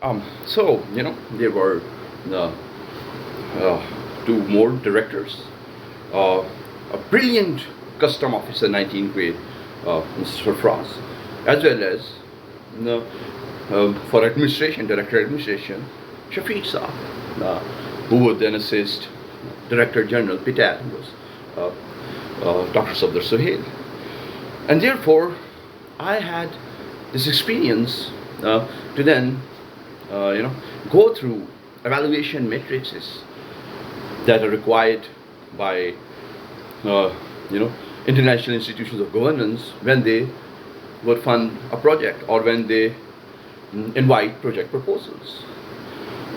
There were uh, two more directors, uh, a brilliant custom officer, 19th grade, Mr. Frost, as well as uh, for administration, director administration, Shafiq Saab, who would then assist Director General Patel, who was Dr. Safdar Suhail. And therefore, I had this experience to then, go through evaluation matrices that are required by, uh, international institutions of governance when they would fund a project or when they invite project proposals.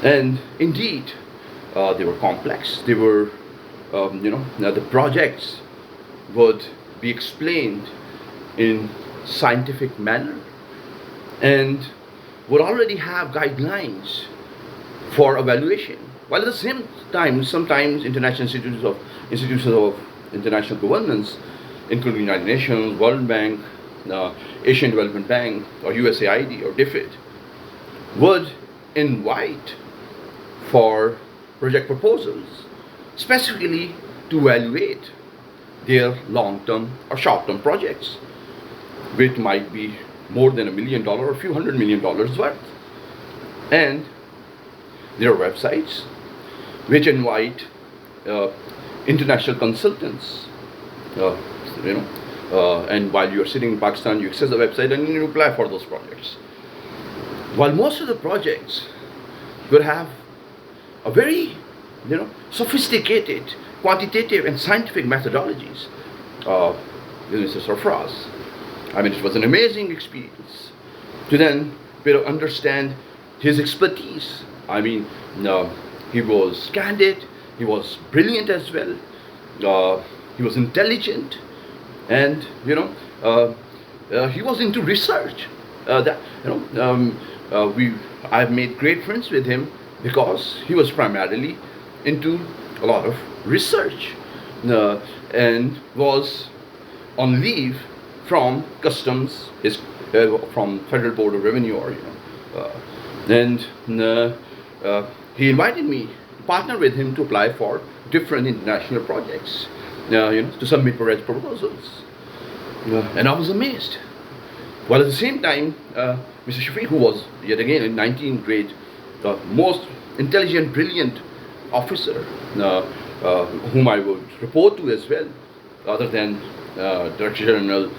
And indeed, they were complex. They were, the projects would be explained in scientific manner and would already have guidelines for evaluation. While at the same time, sometimes institutions of international governance, including United Nations, World Bank, Asian Development Bank, or USAID or DFID, would invite for project proposals, specifically to evaluate their long-term or short-term projects, which might be more than $1 million or a few $100 million worth. And there are websites which invite uh, international consultants, uh, and while you're sitting in Pakistan, you access the website and you apply for those projects. While most of the projects will have a very, sophisticated, quantitative and scientific methodologies, with Mr. Sarfraz. I mean, it was an amazing experience to then understand his expertise. I mean, he was candid, he was brilliant as well, he was intelligent, and he was into research. That we I've made great friends with him because he was primarily into a lot of research, and was on leave from customs, from Federal Board of Revenue, or and he invited me to partner with him to apply for different international projects, to submit project proposals, and I was amazed. While at the same time, Mr. Shafiq, who was yet again in 19th grade, the most intelligent, brilliant officer, whom I would report to as well, other than Director General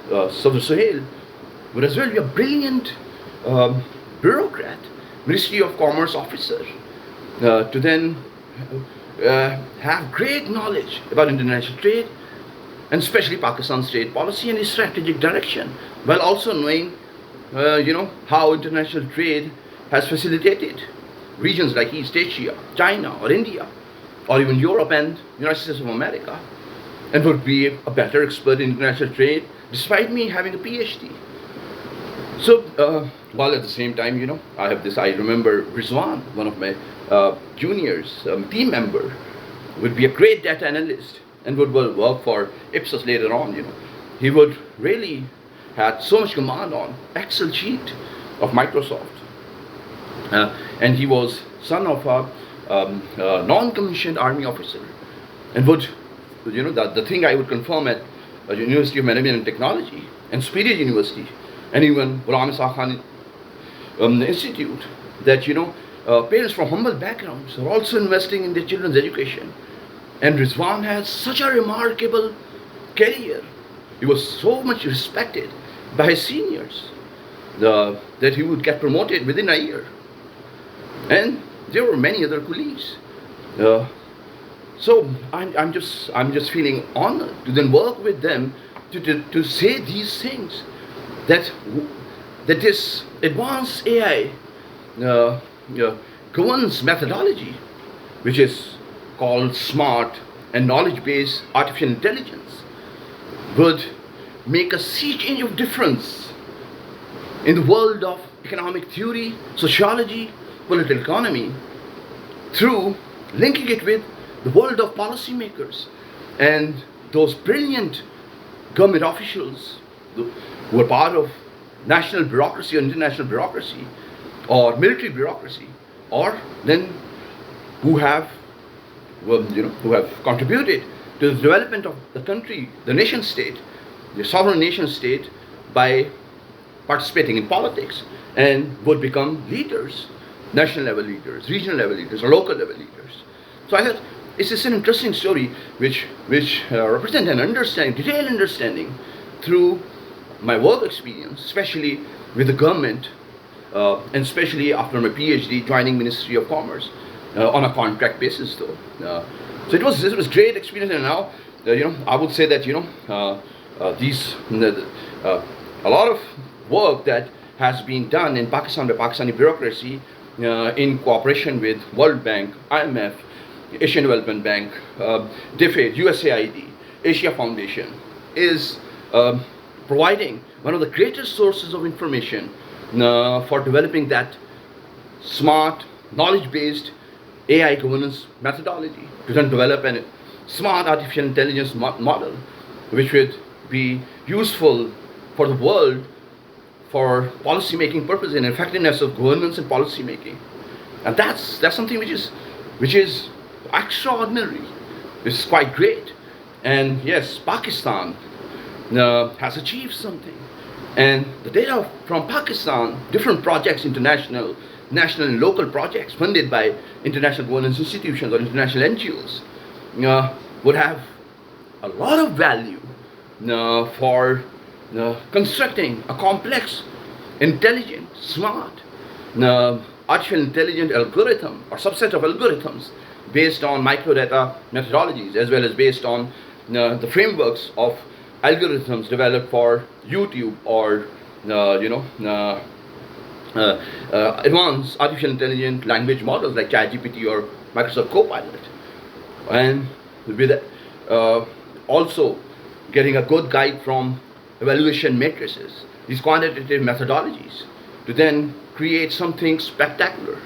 Safdar Suhail, would as well be a brilliant bureaucrat, Ministry of Commerce officer, to then have great knowledge about international trade and especially Pakistan's trade policy and its strategic direction, while also knowing, how international trade has facilitated regions like East Asia, China, or India, or even Europe and United States of America, and would be a better expert in international trade, despite me having a PhD. So, while at the same time, I have this. I remember Rizwan, one of my juniors, team member, would be a great data analyst and would work for Ipsos later on. He would really had so much command on Excel sheet of Microsoft, and he was son of a non-commissioned army officer, and would, the thing I would confirm at University of Management and Technology and Superior University, and even Ghulam Isa Khan Institute, that parents from humble backgrounds are also investing in their children's education. And Rizwan has such a remarkable career. He was so much respected by his seniors that he would get promoted within a year. And there were many other colleagues. So I'm just feeling honored to then work with them to say these things, that this advanced AI governance methodology, which is called smart and knowledge-based artificial intelligence, would make a sea change of difference in the world of economic theory, sociology, political economy, through linking it with the world of policymakers and those brilliant government officials who are part of national bureaucracy or international bureaucracy, or military bureaucracy, or then who have who have contributed to the development of the country, the nation state, the sovereign nation state, by participating in politics, and would become leaders, national level leaders, regional level leaders, or local level leaders. So I thought it's just an interesting story which represents an understanding, detailed understanding, through my work experience, especially with the government, and especially after my PhD, joining Ministry of Commerce on a contract basis, though. So this was great experience, and now I would say that a lot of work that has been done in Pakistan by Pakistani bureaucracy in cooperation with World Bank, IMF, Asian Development Bank, DFID, USAID, Asia Foundation, is providing one of the greatest sources of information for developing that smart, knowledge-based AI governance methodology to then develop a smart artificial intelligence model which would be useful for the world for policy making purposes and effectiveness of governance and policy making. And that's something which is extraordinary. It's quite great. And yes, Pakistan has achieved something. And the data from Pakistan, different projects, international, national and local projects funded by international governance institutions or international NGOs, would have a lot of value for constructing a complex, intelligent, smart, artificial intelligent algorithm or subset of algorithms based on microdata methodologies, as well as based on the frameworks of algorithms developed for YouTube or advanced artificial intelligent language models like ChatGPT or Microsoft Copilot, and with also getting a good guide from evaluation matrices, these quantitative methodologies, to then create something spectacular.